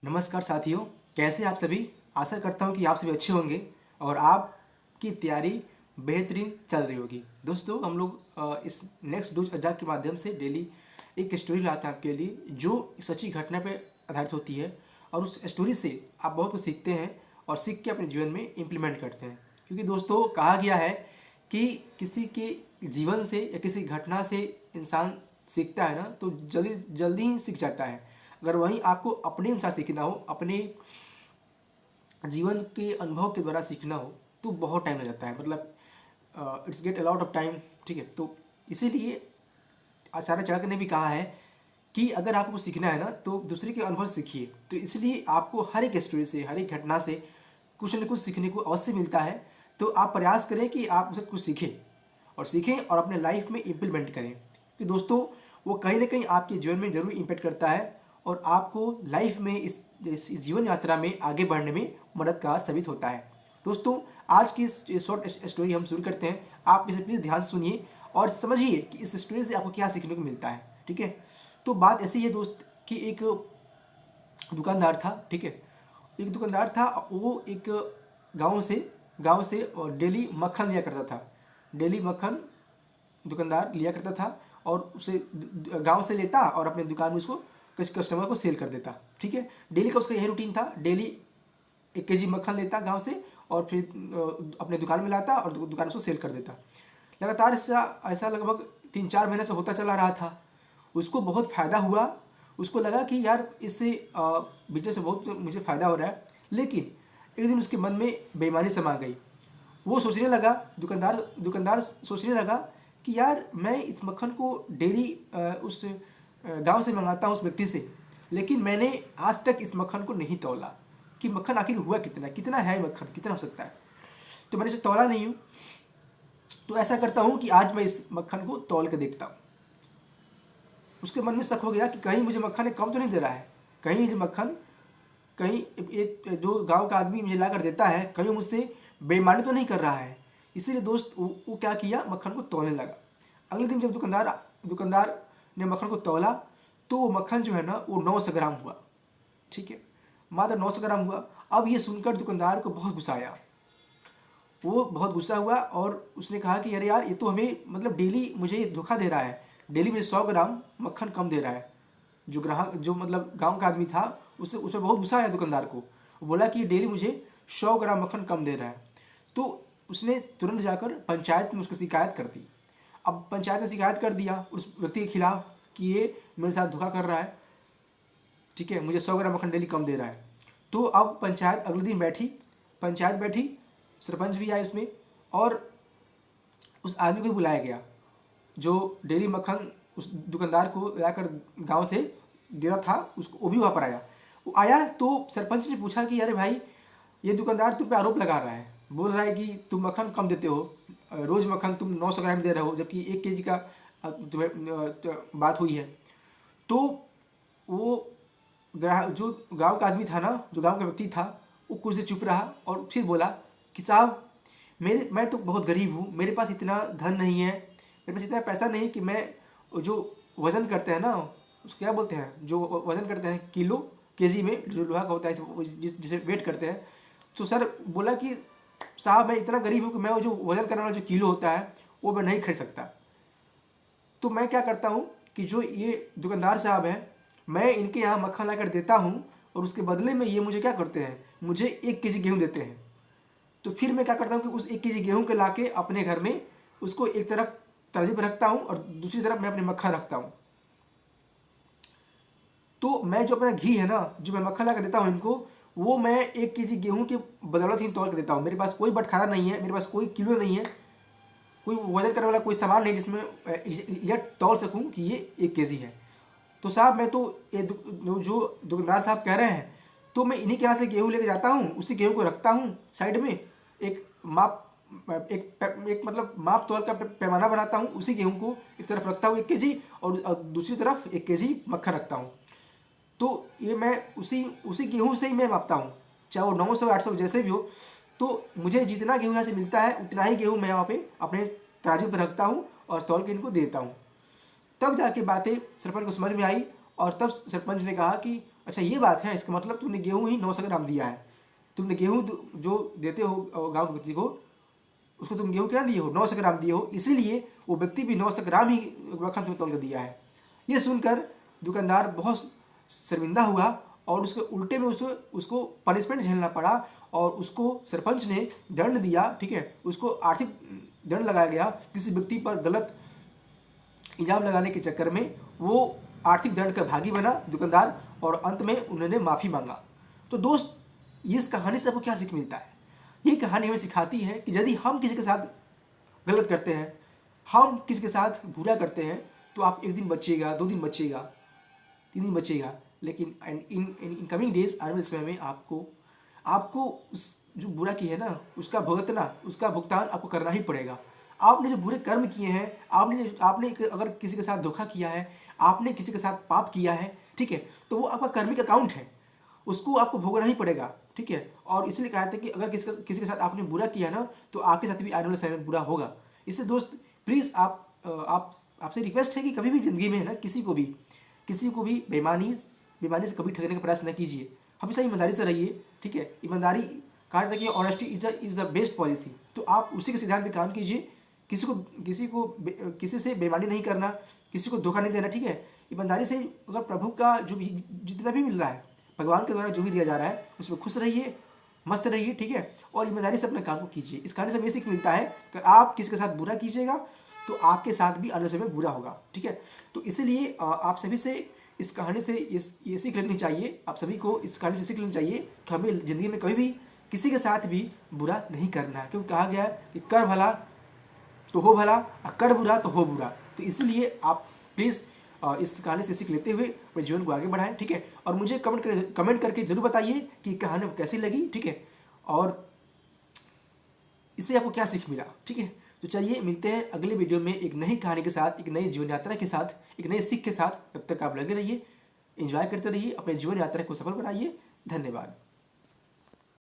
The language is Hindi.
नमस्कार साथियों, कैसे आप सभी। आशा करता हूँ कि आप सभी अच्छे होंगे और आपकी तैयारी बेहतरीन चल रही होगी। दोस्तों, हम लोग इस नेक्स्ट डोज अड्डा के माध्यम से डेली एक स्टोरी लाते हैं आपके लिए, जो सच्ची घटना पर आधारित होती है और उस स्टोरी से आप बहुत कुछ सीखते हैं और सीख के अपने जीवन में इम्प्लीमेंट करते हैं। क्योंकि दोस्तों, कहा गया है कि किसी के जीवन से या किसी घटना से इंसान सीखता है ना, तो जल्दी जल्दी ही सीख जाता है। अगर वहीं आपको अपने अनुसार सीखना हो, अपने जीवन के अनुभव के द्वारा सीखना हो, तो बहुत टाइम लग जाता है। मतलब it's get a lot of time. ठीक है, तो इसीलिए आचार्य चाणक्य ने भी कहा है कि अगर आपको सीखना है ना, तो दूसरे के अनुभव से सीखिए। तो इसलिए आपको हर एक स्टोरी से, हर एक घटना से कुछ न कुछ सीखने को अवश्य मिलता है। तो आप प्रयास करें कि आप उसे कुछ सीखें और अपने लाइफ में इम्प्लीमेंट करें। कि दोस्तों, वो कहीं ना कहीं आपके जीवन में जरूर इम्पेक्ट करता है और आपको लाइफ में इस जीवन यात्रा में आगे बढ़ने में मददगार साबित होता है। दोस्तों, आज की इस शॉर्ट स्टोरी हम शुरू करते हैं। आप इसे प्लीज़ ध्यान से सुनिए और समझिए कि इस स्टोरी से आपको क्या सीखने को मिलता है। ठीक है, तो बात ऐसी है दोस्त कि एक दुकानदार था। ठीक है, एक दुकानदार था, वो एक गांव से डेली मक्खन लिया करता था। डेली मक्खन दुकानदार लिया करता था और उसे गांव से लेता और अपने दुकान में उसको कुछ कस्टमर को सेल कर देता। ठीक है, डेली का उसका यही रूटीन था। डेली 1 kg मक्खन लेता गांव से और फिर अपने दुकान में लाता और दुकान उसको सेल कर देता। लगातार ऐसा ऐसा लगभग 3-4 महीने से होता चला रहा था। उसको बहुत फ़ायदा हुआ। उसको लगा कि यार इससे बिजनेस में बहुत मुझे फ़ायदा हो रहा है। लेकिन एक दिन उसके मन में बेईमानी समा गई। वो सोचने लगा, दुकानदार सोचने लगा कि यार मैं इस मक्खन को डेली उस गांव से मंगाता हूँ उस व्यक्ति से, लेकिन मैंने आज तक इस मक्खन को नहीं तौला कि मक्खन आखिर हुआ कितना कितना है, मक्खन कितना हो सकता है। तो मैंने इसे तौला नहीं हूँ। तो ऐसा करता हूँ कि आज मैं इस मक्खन को तौल के देखता हूँ। उसके मन में शक हो गया कि कहीं मुझे मक्खन कम तो नहीं दे रहा है, कहीं ये मक्खन कहीं एक जो गांव का आदमी मुझे ला कर देता है, कहीं मुझसे बेईमानी तो नहीं कर रहा है। इसीलिए दोस्त वो क्या किया, मक्खन को तौलने लगा। अगले दिन जब दुकानदार ने मक्खन को तौला, तो वो मक्खन जो है ना, वो 900 ग्राम हुआ। ठीक है, मात्र 900 ग्राम हुआ। अब ये सुनकर दुकानदार को बहुत गुस्सा आया। वो बहुत गुस्सा हुआ और उसने कहा कि अरे यार, ये तो हमें मतलब डेली मुझे धोखा दे रहा है, डेली मुझे 100 ग्राम मक्खन कम दे रहा है। जो ग्राहक, जो मतलब गांव का आदमी था, उसमें बहुत गुस्सा आया दुकानदार को। वो बोला कि डेली मुझे 100 ग्राम मक्खन कम दे रहा है। तो उसने तुरंत जाकर पंचायत में उसकी शिकायत कर दी। अब पंचायत में शिकायत कर दिया उस व्यक्ति के खिलाफ कि ये मेरे साथ धोखा कर रहा है। ठीक है, मुझे 100 ग्राम मक्खन डेली कम दे रहा है। तो अब पंचायत अगले दिन बैठी, पंचायत बैठी, सरपंच भी आया इसमें, और उस आदमी को भी बुलाया गया जो डेली मक्खन उस दुकानदार को लाकर गांव से देता था। उसको वो भी वहाँ पर आया। वो आया तो सरपंच ने पूछा कि अरे भाई, ये दुकानदार तुम पे आरोप लगा रहा है, बोल रहा है कि तुम मक्खन कम देते हो, रोज़ मक्खन तुम 900 ग्राम दे रहे हो, जबकि 1 kg का तुम्हें बात हुई है। तो वो ग्राहक, जो गांव का आदमी था ना, जो गांव का व्यक्ति था, वो कुछ देर चुप रहा और फिर बोला कि साहब, मैं तो बहुत गरीब हूँ, मेरे पास इतना धन नहीं है, मेरे पास इतना पैसा नहीं कि मैं जो वज़न करते हैं ना, उसको क्या बोलते हैं, जो वज़न करते हैं किलो केजी में, जो लोहा का होता है जिसे वेट करते हैं। तो सर बोला कि साहब, मैं इतना गरीब हूँ कि मैं वो जो वज़न करने वाला जो किलो होता है, वो मैं नहीं खरीद सकता। तो मैं क्या करता हूँ कि जो ये दुकानदार साहब हैं, मैं इनके यहाँ मक्खन ला कर देता हूँ और उसके बदले में ये मुझे क्या करते हैं, मुझे 1 kg गेहूँ देते हैं। तो फिर मैं क्या करता हूँ कि उस 1 kg गेहूँ के लाके अपने घर में उसको एक तरफ तर्ज पर रखता हूँ और दूसरी तरफ मैं अपने मक्खन रखता हूँ। तो मैं जो अपना घी है ना, जो मैं मक्खन ला कर देता हूँ इनको, वो मैं 1 kg गेहूँ के बदौलत ही तोड़ कर देता हूँ। मेरे पास कोई बटखारा नहीं है, मेरे पास कोई किलो नहीं है, कोई वजन करने वाला कोई सामान नहीं जिसमें यह तोड़ सकूँ कि ये 1 kg है। तो साहब, मैं तो ये जो दुकानदार साहब कह रहे हैं, तो मैं इन्हीं के यहाँ से गेहूँ लेके जाता हूँ, उसी गेहूँ को रखता हूँ साइड में, एक माप एक मतलब माप तौल का पैमाना बनाता हूँ, उसी गेहूँ को एक तरफ रखता हूँ 1 kg, और दूसरी तरफ 1 kg मक्खन रखता हूँ। तो ये मैं उसी उसी गेहूँ से ही मैं मापता हूँ, चाहे वो 900-800 जैसे भी हो। तो मुझे जितना गेहूँ यहाँ से मिलता है, उतना ही गेहूँ मैं यहाँ पे अपने तराजू पर रखता हूँ और तौल के इनको देता हूँ। तब जाके बातें सरपंच को समझ में आई और तब सरपंच ने कहा कि अच्छा ये बात है, इसका मतलब तुमने गेहूँ ही 900 ग्राम दिया है, तुमने गेहूँ जो देते हो गाँव के व्यक्ति को, उसको तुम गेहूँ क्या दिए हो, 900 ग्राम दिए हो, इसीलिए वो व्यक्ति भी 900 ग्राम ही मक्खन तुम्हें तोल कर दिया है। ये सुनकर दुकानदार बहुत शर्मिंदा हुआ और उसके उल्टे में उसको पनिशमेंट झेलना पड़ा और उसको सरपंच ने दंड दिया, ठीक है, उसको आर्थिक दंड लगाया गया। किसी व्यक्ति पर गलत इल्ज़ाम लगाने के चक्कर में वो आर्थिक दंड का भागी बना दुकानदार, और अंत में उन्होंने माफ़ी मांगा। तो दोस्त, इस कहानी से आपको क्या सीख मिलता है? ये कहानी हमें सिखाती है कि यदि हम किसी के साथ गलत करते हैं, हम किसी के साथ बुरा करते हैं, तो आप एक दिन बचिएगा, 2 दिन बचिएगा, 3 दिन बचिएगा, लेकिन इन कमिंग डेज, आने वाले समय में आपको उस जो बुरा किया है ना, उसका भुगतान आपको करना ही पड़ेगा। आपने जो बुरे कर्म किए हैं, आपने अगर किसी के साथ धोखा किया है, आपने किसी के साथ पाप किया है, ठीक है, तो वो आपका कर्मिक अकाउंट है, उसको आपको भोगना ही पड़ेगा, ठीक है। और इसलिए कहा था कि अगर किसी के साथ आपने बुरा किया ना, तो आपके साथ भी आने वाले समय में बुरा होगा। इससे दोस्त प्लीज़ आपसे रिक्वेस्ट है कि कभी भी ज़िंदगी में है ना, किसी को भी बेईमानी से कभी ठगने का प्रयास न कीजिए, हमेशा ईमानदारी से रहिए, ठीक है। ईमानदारी, कहा जाता है कि honesty is the best policy, तो आप उसी के सिद्धांत पे काम कीजिए। किसी से बेईमानी नहीं करना, किसी को धोखा नहीं देना, ठीक है। ईमानदारी से अगर प्रभु का जो भी जितना भी मिल रहा है, भगवान के द्वारा जो भी दिया जा रहा है, उसमें खुश रहिए, मस्त रहिए, ठीक है, और ईमानदारी से अपने काम को कीजिए। इस कहानी से हमें सीख मिलता है कि आप किसी के साथ बुरा कीजिएगा तो आपके साथ भी अगले समय बुरा होगा, ठीक है। तो इसीलिए आप सभी से इस कहानी से ये सीख लेनी चाहिए, आप सभी को इस कहानी से सीख लेनी चाहिए कि हमें ज़िंदगी में कभी भी किसी के साथ भी बुरा नहीं करना है, क्योंकि कहा गया है कि कर भला तो हो भला, और कर बुरा तो हो बुरा। तो इसीलिए आप प्लीज़ इस कहानी से सीख लेते हुए अपने जीवन को आगे बढ़ाएं, ठीक है। और मुझे कमेंट करके जरूर बताइए कि कहानी आपको कैसी लगी, ठीक है, और इससे आपको क्या सीख मिला, ठीक है। तो चलिए मिलते हैं अगले वीडियो में एक नई कहानी के साथ, एक नई जीवन यात्रा के साथ, एक नई सीख के साथ। तब तक आप लगे रहिए, एंजॉय करते रहिए, अपने जीवन यात्रा को सफल बनाइए। धन्यवाद।